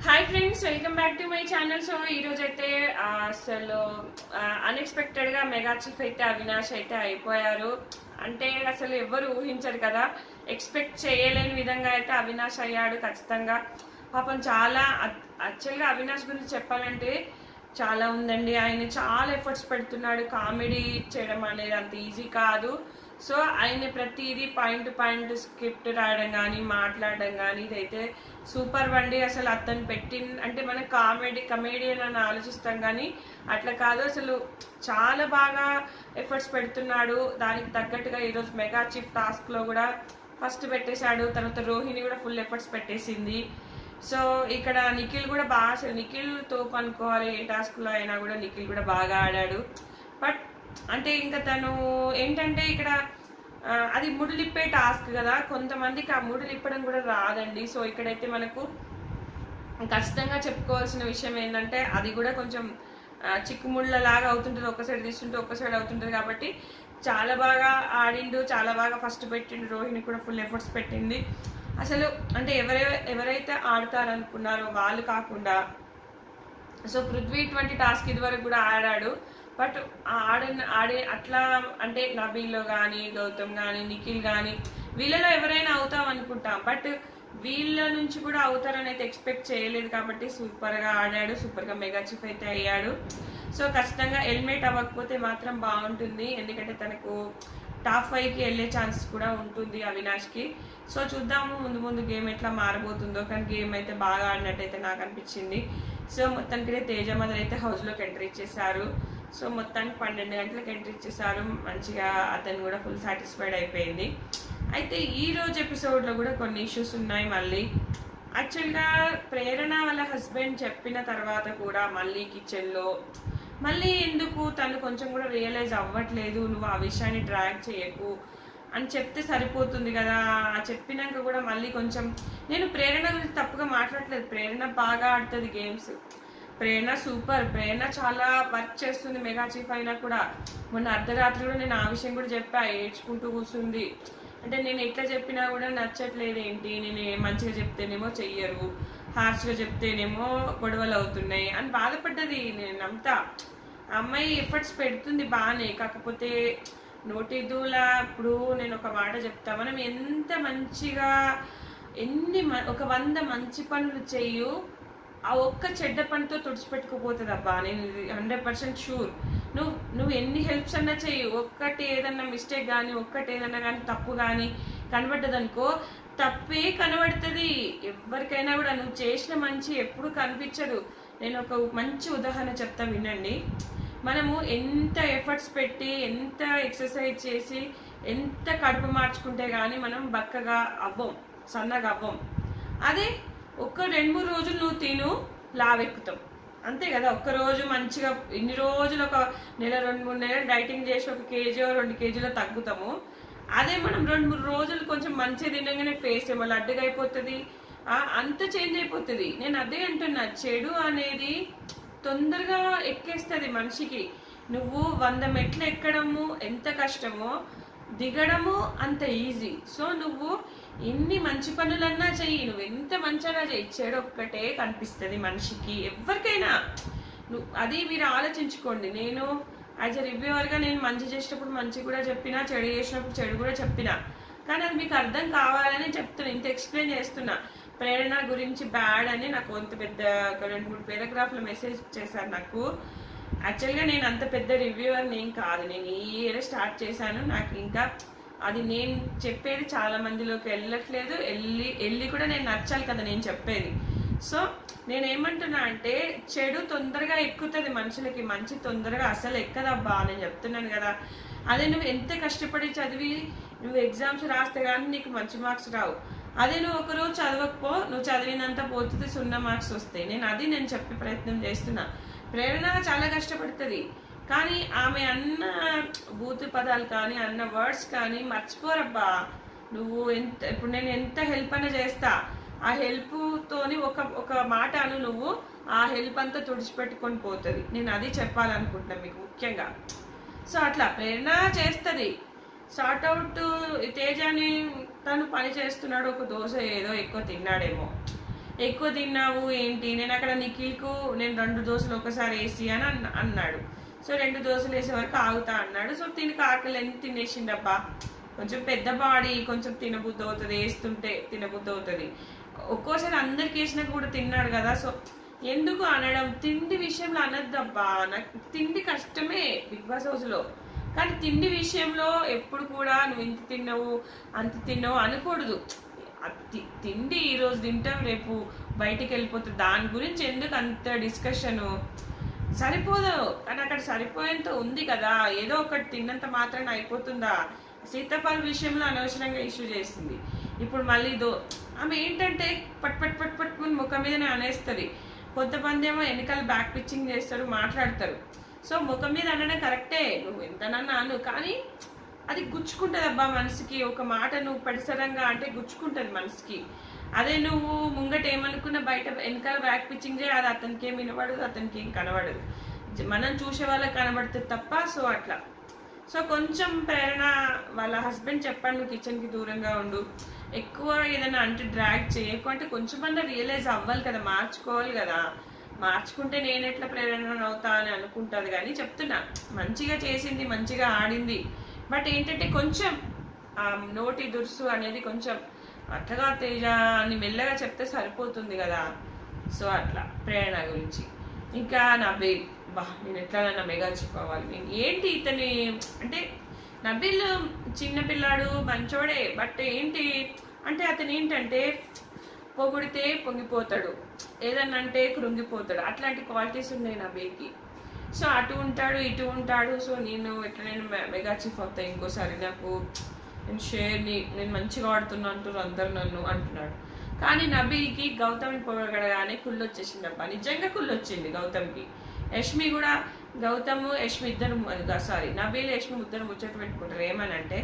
Hi friends, welcome back to my channel. So ఈ రోజు అయితే అసలు అన్ఎక్స్పెక్టెడ్ గా మెగా చీఫ్ అయితే అవినాష్ అయితే అయిపోయారు. అంటే అసలు ఎవరు ఊహించరు కదా, ఎక్స్పెక్ట్ చేయలేని విధంగా అయితే అవినాష్ అయ్యాడు. ఖచ్చితంగా పాపం చాలా యాక్చువల్గా అవినాష్ గురించి చెప్పాలంటే చాలా ఉందండి. ఆయన చాలా ఎఫర్ట్స్ పెడుతున్నాడు. కామెడీ చేయడం అనేది అంత ఈజీ కాదు. సో ఆయన ప్రతిదీ పాయింట్ టు పాయింట్ స్క్రిప్ట్ రాయడం కానీ మాట్లాడడం కానీ ఇదైతే సూపర్ అండి. అసలు అతను అంటే మనం కమేడియన్ అని ఆలోచిస్తాం కానీ అట్లా కాదు. అసలు చాలా బాగా ఎఫర్ట్స్ పెడుతున్నాడు. దానికి తగ్గట్టుగా ఈరోజు మెగా చీఫ్ టాస్క్ లో కూడా ఫస్ట్ పెట్టేశాడు. తర్వాత రోహిణి కూడా ఫుల్ ఎఫర్ట్స్ పెట్టేసింది. సో ఇక్కడ నిఖిల్ కూడా బాగా, అసలు నిఖిల్ తోపు అనుకోవాలి. ఏ టాస్క్ లో అయినా కూడా నిఖిల్ కూడా బాగా ఆడాడు. బట్ అంటే ఇంకా తను ఏంటంటే ఇక్కడ అది ముడులిప్పే టాస్క్ కదా, కొంతమందికి ఆ ముడులిప్పడం కూడా రాదండి. సో ఇక్కడైతే మనకు ఖచ్చితంగా చెప్పుకోవాల్సిన విషయం ఏంటంటే అది కూడా కొంచెం చిక్కుముళ్ళ లాగా అవుతుంటుంది. ఒక సైడ్ తీసుకుంటే ఒక సైడ్ అవుతుంటుంది. కాబట్టి చాలా బాగా ఆడిండు, చాలా బాగా ఫస్ట్ పెట్టిండు. రోహిణి కూడా ఫుల్ ఎఫర్ట్స్ పెట్టింది. అసలు అంటే ఎవరైతే ఆడతారనుకున్నారో వాళ్ళు కాకుండా, సో పృథ్వీ ఇటువంటి టాస్క్ ఇది వరకు కూడా ఆడాడు. బట్ ఆడే అట్లా అంటే నబీలో కానీ, గౌతమ్ కానీ, నిఖిల్ కానీ వీళ్ళలో ఎవరైనా అవుతాం అనుకుంటాం. బట్ వీళ్ళ నుంచి కూడా అవుతారని అయితే ఎక్స్పెక్ట్ చేయలేదు. కాబట్టి సూపర్ గా ఆడాడు, సూపర్ గా మెగా చీఫ్ అయితే అయ్యాడు. సో ఖచ్చితంగా ఎలిమినేట్ అవ్వకపోతే మాత్రం బాగుంటుంది. ఎందుకంటే తనకు టాప్ 5 కి వెళ్ళే ఛాన్స్ కూడా ఉంటుంది అవినాష్ కి. సో చూద్దాము ముందు ముందు గేమ్ ఎట్లా మారబోతుందో. కానీ గేమ్ అయితే బాగా ఆడినట్టయితే నాకు అనిపించింది. సో మొత్తానికి తేజ మదర్ అయితే హౌస్ లోకి ఎంట్రీ ఇచ్చేసారు. సో మొత్తానికి 12 గంటలకు ఎంట్రీ ఇచ్చేసారు. మంచిగా అతను కూడా ఫుల్ సాటిస్ఫైడ్ అయిపోయింది. అయితే ఈ రోజు ఎపిసోడ్ లో కూడా కొన్ని ఇష్యూస్ ఉన్నాయి. మళ్ళీ యాక్చువల్గా ప్రేరణ వాళ్ళ హస్బెండ్ చెప్పిన తర్వాత కూడా మళ్ళీ కిచెన్ లో మళ్ళీ ఎందుకు తను కొంచెం కూడా రియలైజ్ అవ్వట్లేదు, నువ్వు ఆ విషయాన్ని ట్రాక్ చేయకు అని చెప్తే సరిపోతుంది కదా. చెప్పినాక కూడా మళ్ళీ కొంచెం, నేను ప్రేరణ గురించి తప్పుగా మాట్లాడలేదు. ప్రేరణ బాగా ఆడుతుంది గేమ్స్. ప్రేరణ సూపర్. ప్రేరణ చాలా వర్క్ చేస్తుంది మెగా చీఫ్ అయినా కూడా. మొన్న అర్ధరాత్రి కూడా నేను ఆ విషయం కూడా చెప్పా, ఏడ్చుకుంటూ కూర్చుంది. అంటే నేను ఎట్లా చెప్పినా కూడా నచ్చట్లేదు ఏంటి, నేను మంచిగా చెప్తేనేమో చెయ్యరు, హార్ష్గా చెప్తేనేమో గొడవలు అవుతున్నాయి అని బాధపడ్డది. నేను నమ్ముతా అమ్మాయి ఎఫర్ట్స్ పెడుతుంది బాగానే. కాకపోతే నోటిదూలా ఇప్పుడు నేను ఒక మాట చెప్తా, మనం ఎంత మంచిగా ఒక 100 మంచి పనులు చెయ్యు, ఆ ఒక్క చెడ్డ పనితో తుడిచిపెట్టుకుపోతుంది అబ్బా. నేను 100% షూర్. నువ్వు ఎన్ని హెల్ప్స్ అన్నా చెయ్యి, ఒక్కటి ఏదన్నా మిస్టేక్ కానీ, ఒక్కటి ఏదన్నా కానీ తప్పు కానీ కనబడ్డది అనుకో, తప్పే కనబడుతుంది ఎవరికైనా కూడా. నువ్వు చేసిన మంచి ఎప్పుడు కనిపించదు. నేను ఒక మంచి ఉదాహరణ చెప్తా వినండి. మనము ఎంత ఎఫర్ట్స్ పెట్టి, ఎంత ఎక్సర్సైజ్ చేసి, ఎంత కడుపు మార్చుకుంటే కానీ మనం బక్కగా అవ్వం, సన్నగా అవ్వం. అదే ఒక్క 2-3 రోజులు నువ్వు తిను, లావెక్కుతాం. అంతే కదా. ఒక్కరోజు మంచిగా ఇన్ని రోజులు ఒక నెల 2-3 నెలలు డైటింగ్ చేసి 1 కేజీ 2 కేజీలో తగ్గుతాము. అదే మనం 2-3 రోజులు కొంచెం మంచిగా తినగానే ఫేస్ ఏమో లడ్డుగా అయిపోతుంది, అంత చేంజ్ అయిపోతుంది. నేను అదే అంటున్నా, చెడు అనేది తొందరగా ఎక్కేస్తుంది మనిషికి. నువ్వు 100 మెట్లు ఎక్కడము ఎంత కష్టమో, దిగడము అంత ఈజీ. సో నువ్వు ఎన్ని మంచి పనులన్నా చెయ్యి, నువ్వు ఎంత మంచిగా చెయ్యి, చెడు ఒక్కటే కనిపిస్తుంది మనిషికి ఎవరికైనా. అది మీరు ఆలోచించుకోండి. నేను యాజ్ ఎ రివ్యూవర్గా నేను మంచి చేసేటప్పుడు మంచి కూడా చెప్పినా, చెడు చేసినప్పుడు చెడు కూడా చెప్పినా. కానీ అది మీకు అర్థం కావాలని చెప్తున్నా, ఇంత ఎక్స్ప్లెయిన్ చేస్తున్నా. ప్రేరణ గురించి బ్యాడ్ అని నాకు అంత పెద్ద ఒక 2-3 పారాగ్రాఫ్లో మెసేజ్ చేశారు నాకు. యాక్చువల్గా నేను అంత పెద్ద రివ్యూవర్ నేను కాదు, నేను ఈ ఇయర్ స్టార్ట్ చేశాను. నాకు ఇంకా అది నేను చెప్పేది చాలా మందిలోకి వెళ్ళట్లేదు. వెళ్ళి కూడా నేను నచ్చాలి కదా నేను చెప్పేది. సో నేనేమంటున్నా అంటే, చెడు తొందరగా ఎక్కుతుంది మనుషులకి, మంచి తొందరగా అసలు ఎక్కదబ్బా. నేను చెప్తున్నాను కదా. అదే నువ్వు ఎంత కష్టపడి చదివి నువ్వు ఎగ్జామ్స్ రాస్తే కానీ నీకు మంచి మార్క్స్ రావు. అదే నువ్వు ఒకరోజు చదవకపో, నువ్వు చదివినంత పోతుంది, 0 మార్క్స్ వస్తాయి. నేను చెప్పే ప్రయత్నం చేస్తున్నా. ప్రేరణ చాలా కష్టపడుతుంది, కానీ ఆమె అన్న బూతు పదాలు కానీ, అన్న వర్డ్స్ కానీ మర్చిపోరబ్బా. నువ్వు ఇప్పుడు నేను ఎంత హెల్ప్ అన్నా చేస్తా, ఆ హెల్ప్ తోని ఒక మాట అను, నువ్వు ఆ హెల్ప్ అంతా తుడిచిపెట్టుకొని పోతుంది. నేను అది చెప్పాలనుకుంటున్నా మీకు ముఖ్యంగా. సో అట్లా ప్రేరణ చేస్తుంది. సార్ట్ అవుట్ తేజాని తను పని చేస్తున్నాడు, ఒక దోశ ఏదో ఎక్కువ తిన్నాడేమో, ఎక్కువ తిన్నావు ఏంటి, నేను అక్కడ నిఖిల్కు నేను 2 దోశలు ఒకసారి వేసి అని అన్నాడు. సో 2 దోశలు వేసే వరకు ఆగుతా అన్నాడు. సో తినక ఆకలి ఎంత తినేసిండబ్బా. కొంచెం పెద్ద బాడీ, కొంచెం తినబుద్ధి అవుతుంది, వేస్తుంటే తినబుద్ధి అవుతుంది. ఒక్కోసారి అందరికి వేసినా కూడా తిన్నాడు కదా. సో ఎందుకు అనడం, తిండి విషయంలో అనద్దబ్బా. నాకు తిండి కష్టమే బిగ్ బాస్ హౌస్ లో, కానీ తిండి విషయంలో ఎప్పుడు కూడా నువ్వు ఇంత తిన్నావు అంత తిన్నావు అనకూడదు. తిండి ఈరోజు తింటాం, రేపు బయటికి వెళ్ళిపోతుంది, దాని గురించి ఎందుకు అంత డిస్కషను? సరిపోదు, కానీ అక్కడ సరిపోయేంత ఉంది కదా. ఏదో ఒకటి తిన్నంత మాత్రాన అయిపోతుందా? సీతాఫల్ విషయంలో అనవసరంగా ఇష్యూ చేసింది. ఇప్పుడు మళ్ళీ ఆమె ఏంటంటే పట్ పట్ పట్ పట్ ముఖం మీదనే అనేస్తుంది. కొంతమంది ఏమో వెనకాల బ్యాక్ పిచ్చింగ్ చేస్తారు, మాట్లాడతారు. సో ముఖం మీద అనడం కరెక్టే, నువ్వు ఎంతనన్నా అను, కానీ అది గుచ్చుకుంటుంది అబ్బా మనసుకి. ఒక మాట నువ్వు పరిసరంగా అంటే గుచ్చుకుంటుంది మనసుకి. అదే నువ్వు ముంగట ఏమనుకున్న బయట వెనకాల బ్యాక్ పిచ్చింగ్ చేయ, అది అతనికి ఏం వినబడదు, అతనికి ఏం కనబడదు, మనం చూసే వాళ్ళకి కనబడుతుంది తప్ప. సో అట్లా. సో కొంచెం ప్రేరణ వాళ్ళ హస్బెండ్ చెప్పాడు, నువ్వు కిచెన్కి దూరంగా ఉండు, ఎక్కువ ఏదైనా అంటే డ్రాగ్ చేయకు అంటే కొంచెం అన్నా రియలైజ్ అవ్వాలి కదా, మార్చుకోవాలి కదా. మార్చుకుంటే నేను ఎట్లా ప్రేరణ అవుతా అని అనుకుంటుంది. కానీ చెప్తున్నా, మంచిగా చేసింది, మంచిగా ఆడింది. బట్ ఏంటంటే కొంచెం నోటి దురుసు అనేది కొంచెం అట్లగా తేజ అని మెల్లగా చెప్తే సరిపోతుంది కదా. సో అట్లా ప్రేరణ గురించి. ఇంకా నబీల్, నేను ఎట్లా మెగా చీఫ్ అవ్వాలి. నేను ఏంటి ఇతని అంటే, నబీల్ చిన్నపిల్లాడు మంచోడే, బట్ ఏంటి అంటే అతను ఏంటంటే పొగిడితే పొంగిపోతాడు, ఏదన్నా అంటే కృంగిపోతాడు. అట్లాంటి క్వాలిటీస్ ఉన్నాయి నబీల్కి. సో అటు ఉంటాడు ఇటు ఉంటాడు. సో నేను మెగా చీఫ్ అవుతాయి ఇంకోసారి, నాకు నేను మంచిగా ఆడుతున్నా అంటారు అందరు నన్ను అంటున్నాడు. కానీ నబీల్కి గౌతమ్ని పొగడగానే కుళ్ళు వచ్చేసింది అబ్బా, నిజంగా కుళ్ళు వచ్చింది గౌతమ్కి. యష్మి కూడా, గౌతమ్ యష్మి ఇద్దరు నబీల్ యష్మి ఇద్దరు ముచ్చట పెట్టుకుంటారు. ఏమని అంటే,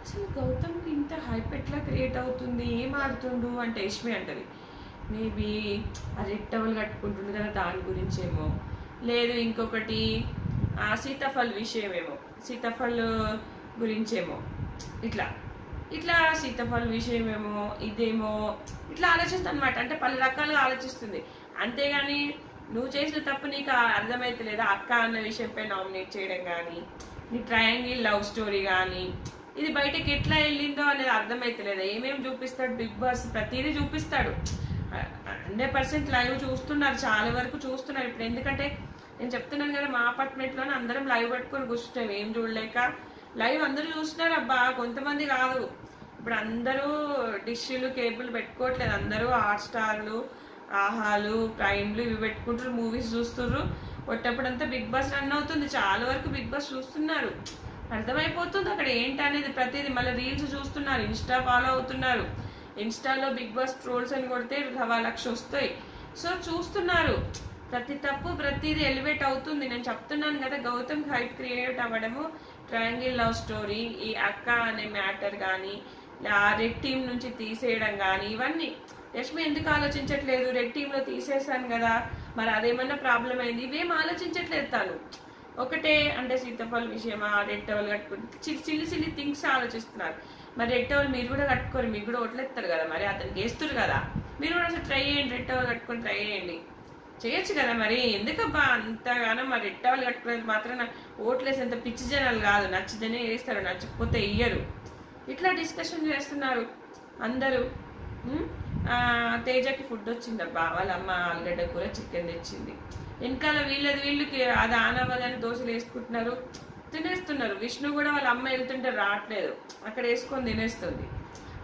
అసలు గౌతమ్కి ఇంత హైప్ ఎట్లా క్రియేట్ అవుతుంది, ఏం ఆడుతుండు అంటే యష్మి అంటది, మేబీ అది రెట్టవలు కట్టుకుంటుంది కదా దాని గురించేమో, లేదు ఇంకొకటి సీతాఫల్ విషయమేమో, సీతాఫల్ గురించేమో, ఇట్లా సీతాఫల్ విషయమేమో, ఇదేమో ఇట్లా ఆలోచిస్తుంది అనమాట. అంటే పలు రకాలుగా ఆలోచిస్తుంది. అంతేగాని నువ్వు చేసిన తప్పు నీకు అర్థమైతలేదా అక్క అన్న విషయంపై నామినేట్ చేయడం కానీ, నీ ట్రయాంగిల్ లవ్ స్టోరీ కానీ, ఇది బయటకి ఎట్లా వెళ్ళిందో అనేది అర్థమైతలేదా? ఏమేమి చూపిస్తాడు బిగ్ బాస్, ప్రతిదీ చూపిస్తాడు. 100% లైవ్ చూస్తున్నారు, చాలా వరకు చూస్తున్నారు ఇప్పుడు. ఎందుకంటే నేను చెప్తున్నాను కదా, మా అపార్ట్మెంట్లోనే అందరం లైవ్ పెట్టుకొని కూర్చుంటాం, ఏం చూడలేక. లైవ్ అందరూ చూస్తున్నారు అబ్బా, కొంతమంది కాదు. ఇప్పుడు అందరూ డిష్లు కేబుల్ పెట్టుకోవట్లేదు, అందరూ హాట్స్టార్లు, ఆహాలు, ప్రైమ్లు ఇవి పెట్టుకుంటారు, మూవీస్ చూస్తున్నారు. వచ్చేటప్పుడంతా బిగ్ బాస్ రన్ అవుతుంది, చాలా వరకు బిగ్ బాస్ చూస్తున్నారు, అర్థమైపోతుంది అక్కడ ఏంటి అనేది ప్రతిదీ. మళ్ళీ రీల్స్ చూస్తున్నారు, ఇన్స్టా ఫాలో అవుతున్నారు. ఇన్స్టాలో బిగ్ బాస్ ట్రోల్స్ అని కొడితే 1,00,000 వస్తాయి. సో చూస్తున్నారు, ప్రతి తప్పు ప్రతిదీ ఎలివేట్ అవుతుంది. నేను చెప్తున్నాను కదా, గౌతమ్ హైప్ క్రియేట్ అవ్వడము, ట్రయాంగిల్ లవ్ స్టోరీ, ఈ అక్క అనే మ్యాటర్ కానీ, రెడ్ టీమ్ నుంచి తీసేయడం కానీ, ఇవన్నీ యష్మి ఎందుకు ఆలోచించట్లేదు? రెడ్ టీంలో తీసేసాను కదా, మరి అదేమన్నా ప్రాబ్లం అయింది, ఇవేం ఆలోచించట్లేదు తను. ఒకటే అంటే సీతాఫల్ విషయమా, రెడ్ టవల్ కట్టుకుంటే చిల్లి థింగ్స్ ఆలోచిస్తున్నారు. మరి రెడ్ టవల్ మీరు కూడా కట్టుకోరు, మీకు కూడా ఓట్లేస్తారు కదా, మరి అతనికి వేస్తారు కదా, మీరు కూడా అసలు ట్రై చేయండి, రెడ్ టవల్ కట్టుకొని ట్రై చేయండి, చేయొచ్చు కదా. మరి ఎందుకబ్బా అంతగానో? మరి రెడ్ టవల్ కట్టుకునేది మాత్రం ఓట్లేసేంత పిచ్చి జనాలు కాదు, నచ్చితేనే వేస్తారు, నచ్చకపోతే ఇయ్యరు. ఇట్లా డిస్కషన్ చేస్తున్నారు అందరూ. తేజకి ఫుడ్ వచ్చిందబ్బా, వాళ్ళ అమ్మ ఆలుగడ్డ కూర చికెన్ తెచ్చింది. వెనకాల వీళ్ళకి అది ఆనవదని దోశలు వేసుకుంటున్నారు, తినేస్తున్నారు. విష్ణు కూడా వాళ్ళ అమ్మ వెళ్తుంటే రావట్లేదు, అక్కడ వేసుకొని తినేస్తుంది.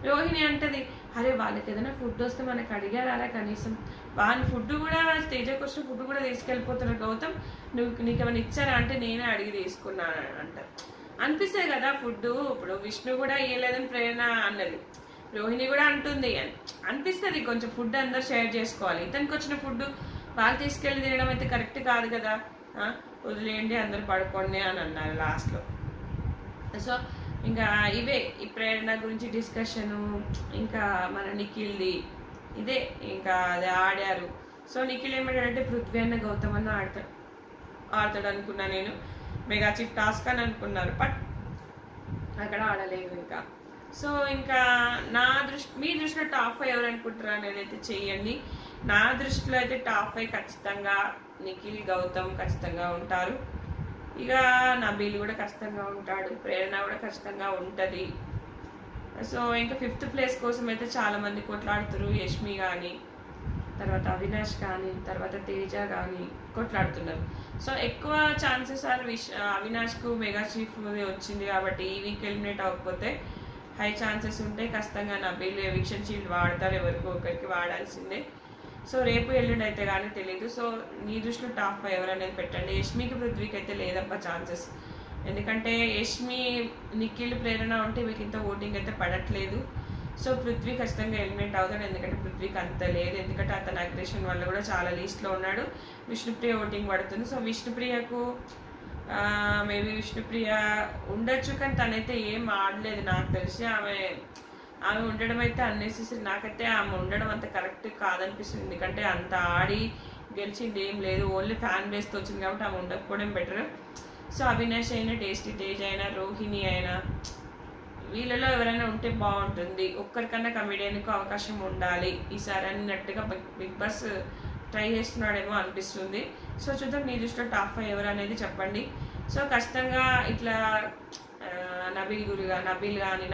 రోహిణి అంటది, అరే వాళ్ళకి ఏదైనా ఫుడ్ వస్తే మనకు అడిగారా కనీసం, వాళ్ళ ఫుడ్ కూడా తేజకు వచ్చిన ఫుడ్ కూడా తీసుకెళ్ళిపోతున్నారు. గౌతమ్ నీకు ఏమైనా ఇచ్చారా అంటే నేనే అడిగి తీసుకున్నాను అంటారు. అనిపిస్తాయి కదా ఫుడ్. ఇప్పుడు విష్ణు కూడా ఇయ్యలేదని ప్రేరణ అన్నది, రోహిణి కూడా అంటుంది, అనిపిస్తుంది కొంచెం ఫుడ్ అందరు షేర్ చేసుకోవాలి. ఇతనికి వచ్చిన ఫుడ్ వాళ్ళు తీసుకెళ్ళి తినడం అయితే కరెక్ట్ కాదు కదా, వదిలేయండి అందరు పడుకోండి అని అన్నారు లాస్ట్లో. సో ఇంకా ఇవే ఈ ప్రేరణ గురించి డిస్కషను. ఇంకా మన నిఖిల్ది ఇదే, ఇంకా అదే ఆడారు. సో నిఖిల్ ఏమంటాడంటే పృథ్వీ అన్న గౌతమ్ అన్న ఆడతాడు అనుకున్నా నేను, మెగా చీఫ్ టాస్క్ అని అనుకున్నారు, బట్ అక్కడ ఆడలేదు ఇంకా. సో ఇంకా మీ దృష్టిలో టాప్ 5 ఎవరు అనుకుంటారు అనేది అయితే చెయ్యండి. నా దృష్టిలో అయితే టాప్ 5 ఖచ్చితంగా నిఖిల్, గౌతమ్ ఖచ్చితంగా ఉంటారు. ఇక నబీల్ కూడా ఖచ్చితంగా ఉంటాడు, ప్రేరణ కూడా ఖచ్చితంగా ఉంటుంది. సో ఇంకా 5th ప్లేస్ కోసం అయితే చాలా మంది కొట్లాడుతారు. యష్మి కానీ, తర్వాత అవినాష్ కానీ, తర్వాత తేజ కానీ కొట్లాడుతున్నారు. సో ఎక్కువ ఛాన్సెస్ అవినాష్కు మెగా చీఫ్ వచ్చింది కాబట్టి ఈ వీక్ ఎలిమినేట్ అవ్వకపోతే హై ఛాన్సెస్ ఉంటాయి. ఖచ్చితంగా నబీల్ ఎవిక్షన్ షీల్డ్ వాడతారు, ఎవరికి ఒకరికి వాడాల్సిందే. సో రేపు ఎల్లుండి అయితే కానీ తెలియదు. సో నీ దృష్టిలో టాప్ 5 ఎవరు అనేది పెట్టండి. యష్మికి, పృథ్వీకి అయితే లేదప్ప ఛాన్సెస్. ఎందుకంటే యష్మి, నిఖిల్, ప్రేరణ ఉంటే వీళ్ళకి ఇంత ఓటింగ్ అయితే పడట్లేదు. సో పృథ్వీ ఖచ్చితంగా ఎలిమినేట్ అవుతాడు. ఎందుకంటే పృథ్వీకి అంత లేదు, ఎందుకంటే అతని అగ్రెషన్ వల్ల కూడా చాలా లీస్ట్లో ఉన్నాడు. విష్ణుప్రియ ఓటింగ్ పడుతుంది. సో విష్ణుప్రియకు మేబీ విష్ణుప్రియ ఉండొచ్చు, కానీ తనైతే ఏం ఆడలేదు నాకు తెలిసి. ఆమె ఉండడం అయితే అన్నెసెసరీ. నాకైతే ఆమె ఉండడం అంత కరెక్ట్ కాదనిపిస్తుంది. ఎందుకంటే అంత ఆడి గెలిచింది ఏం లేదు, ఓన్లీ ఫ్యాన్ బేస్తో వచ్చింది కాబట్టి ఆమె ఉండకపోవడం బెటర్. సో అవినాష్ అయినా, టేస్టీ తేజ్ అయినా, రోహిణి అయినా, వీళ్ళలో ఎవరైనా ఉంటే బాగుంటుంది. ఒక్కరికన్నా కమెడియన్కు అవకాశం ఉండాలి ఈసారి అన్నట్టుగా బిగ్ బాస్ ట్రై చేస్తున్నాడేమో అనిపిస్తుంది. సో చూద్దాం, మీ దృష్టిలో టాప్ 5 ఎవరు అనేది చెప్పండి. సో ఖచ్చితంగా ఇట్లా నబీల్ కానీ,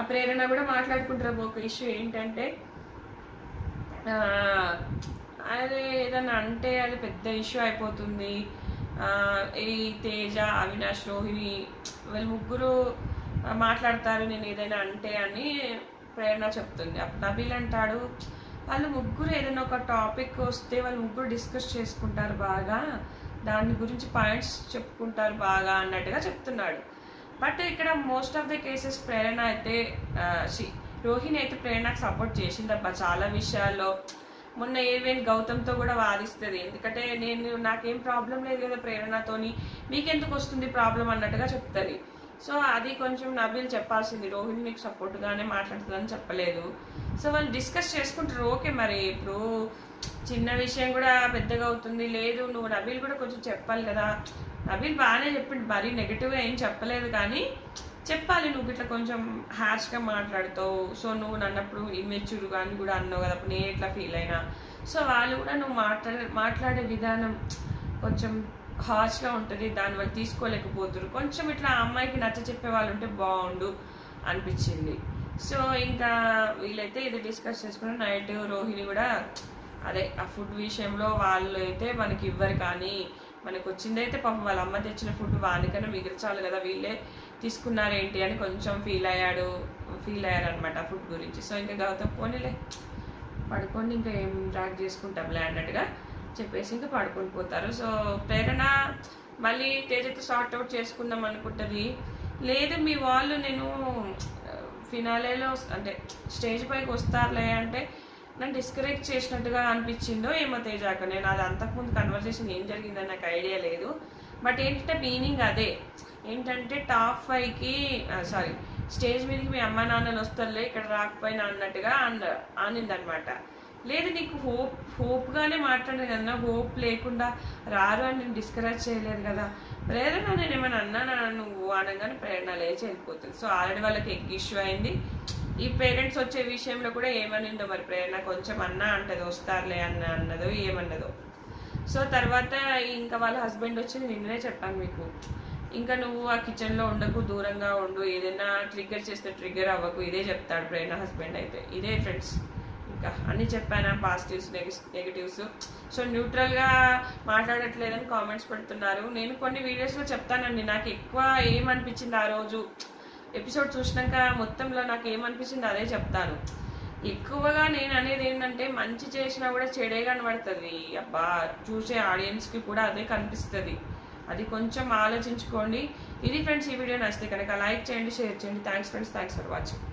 ప్రేరణ కూడా మాట్లాడుకుంటారు. ఒక ఇష్యూ ఏంటంటే అది ఏదన్నా అంటే అది పెద్ద ఇష్యూ అయిపోతుంది. ఈ తేజ, అవినాష్, రోహిణి వీళ్ళు ముగ్గురు మాట్లాడతారు నేను ఏదైనా అంటే అని ప్రేరణ చెప్తుంది. అప్పుడు నబీల్ అంటాడు, వాళ్ళు ముగ్గురు ఏదైనా ఒక టాపిక్ వస్తే వాళ్ళు ముగ్గురు డిస్కస్ చేసుకుంటారు బాగా, దాని గురించి పాయింట్స్ చెప్పుకుంటారు బాగా అన్నట్టుగా చెప్తున్నాడు. బట్ ఇక్కడ మోస్ట్ ఆఫ్ ద కేసెస్ ప్రేరణ అయితే రోహిణి అయితే ప్రేరణకు సపోర్ట్ చేసిందబ్బా చాలా విషయాల్లో. మొన్న ఈవెన్ గౌతమ్తో కూడా వాదిస్తుంది. ఎందుకంటే నాకేం ప్రాబ్లం లేదు కదా ప్రేరణతోని, మీకెందుకు వస్తుంది ప్రాబ్లం అన్నట్టుగా చెప్తుంది. సో అది కొంచెం నబీల్ చెప్పాల్సింది, రోహిణి నీకు సపోర్ట్గానే మాట్లాడుతుందని చెప్పలేదు. సో వాళ్ళు డిస్కస్ చేసుకుంటారు. ఓకే, మరి ఇప్పుడు చిన్న విషయం కూడా పెద్దగా అవుతుంది, లేదు నువ్వు నబీల్ కూడా కొంచెం చెప్పాలి కదా. నబీల్ బాగానే చెప్పిండు, మరీ నెగిటివ్గా ఏం చెప్పలేదు, కానీ చెప్పాలి నువ్వు ఇట్లా కొంచెం హార్ష్గా మాట్లాడుతావు. సో నువ్వు నన్నప్పుడు ఇమ్మెచ్యూర్ కానీ కూడా అన్నావు కదా, అప్పుడు నేను ఎట్లా ఫీల్ అయినా. సో వాళ్ళు కూడా నువ్వు మాట్లాడే విధానం కొంచెం హార్ష్గా ఉంటుంది, దానివల్ల తీసుకోలేకపోతున్నారు. కొంచెం ఇట్లా అమ్మాయికి నచ్చ చెప్పే వాళ్ళు ఉంటే బాగుండు అనిపించింది. సో ఇంకా వీళ్ళైతే ఇది డిస్కస్ చేసుకుని నైట్ రోహిణి కూడా అదే ఆ ఫుడ్ విషయంలో వాళ్ళు అయితే మనకి ఇవ్వరు, కానీ మనకు వచ్చిందైతే పాపం వాళ్ళ అమ్మ తెచ్చిన ఫుడ్ వానికన్నా మిగిల్చాలి కదా, వీళ్ళే తీసుకున్నారేంటి అని కొంచెం ఫీల్ అయ్యారనమాట ఆ ఫుడ్ గురించి. సో ఇంకా గౌతమ్ పోనీలే పడుకోండి, ఇంకా ఏం డ్రాక్ చేసుకుంటాంలే అన్నట్టుగా చెప్పేసి ఇంకా పడుకొని పోతారు. సో ప్రేరణ మళ్ళీ తేజతో సార్ట్ అవుట్ చేసుకుందాం అనుకుంటుంది. లేదు మీ వాళ్ళు నేను ఫినాలేలో అంటే స్టేజ్ పైకి వస్తారులే అంటే నన్ను డిస్కరేజ్ చేసినట్టుగా అనిపించిందో ఏమో తేజాక. నేను అది అంతకుముందు కన్వర్సేషన్ ఏం జరిగిందని నాకు ఐడియా లేదు. బట్ ఏంటంటే మీనింగ్ అదే, ఏంటంటే టాప్ 5కి స్టేజ్ మీదకి మీ అమ్మ నాన్నలు వస్తారులే ఇక్కడ రాకపోయినా అన్నట్టుగా అనిందనమాట. లేదు నీకు హోప్గానే మాట్లాడదు కదా, హోప్ లేకుండా రారు అని నేను డిస్కరేజ్ చేయలేదు కదా. ప్రేరణ నేను ఏమైనా అన్నానా నువ్వు అనగానే ప్రేరణ లేచి వెళ్ళిపోతుంది. సో ఆల్రెడీ వాళ్ళకి ఎగ్ ఇష్యూ అయింది. ఈ పేరెంట్స్ వచ్చే విషయంలో కూడా ఏమనిందో మరి ప్రేరణ కొంచెం అన్నా అంటది, వస్తారులే అన్నదో ఏమన్నదో. సో తర్వాత ఇంకా వాళ్ళ హస్బెండ్ వచ్చి నిన్ననే చెప్పాను మీకు, ఇంకా నువ్వు ఆ కిచెన్లో ఉండకు, దూరంగా ఉండు, ఏదైనా ట్రిగ్గర్ చేస్తే ట్రిగ్గర్ అవ్వకు, ఇదే చెప్తాడు ప్రేరణ హస్బెండ్ అయితే. ఇదే ఫ్రెండ్స్, ఇంకా అన్నీ చెప్పాను, పాజిటివ్స్ నెగిటివ్స్. సో న్యూట్రల్గా మాట్లాడట్లేదని కామెంట్స్ పెడుతున్నారు. నేను కొన్ని వీడియోస్లో చెప్తానండి నాకు ఎక్కువ ఏమనిపించింది ఆ రోజు ఎపిసోడ్ చూసినాక మొత్తంలో నాకు ఏమనిపించింది అదే చెప్తాను. ఎక్కువగా నేను అనేది ఏంటంటే మంచి చేసినా కూడా చెడే కనబడుతుంది. అబ్బా చూసే ఆడియన్స్కి కూడా అదే కనిపిస్తుంది. అది కొంచెం ఆలోచించుకోండి. ఇది ఫ్రెండ్స్, ఈ వీడియో నచ్చితే కనుక లైక్ చేయండి, షేర్ చేయండి. Thanks friends, thanks for watching.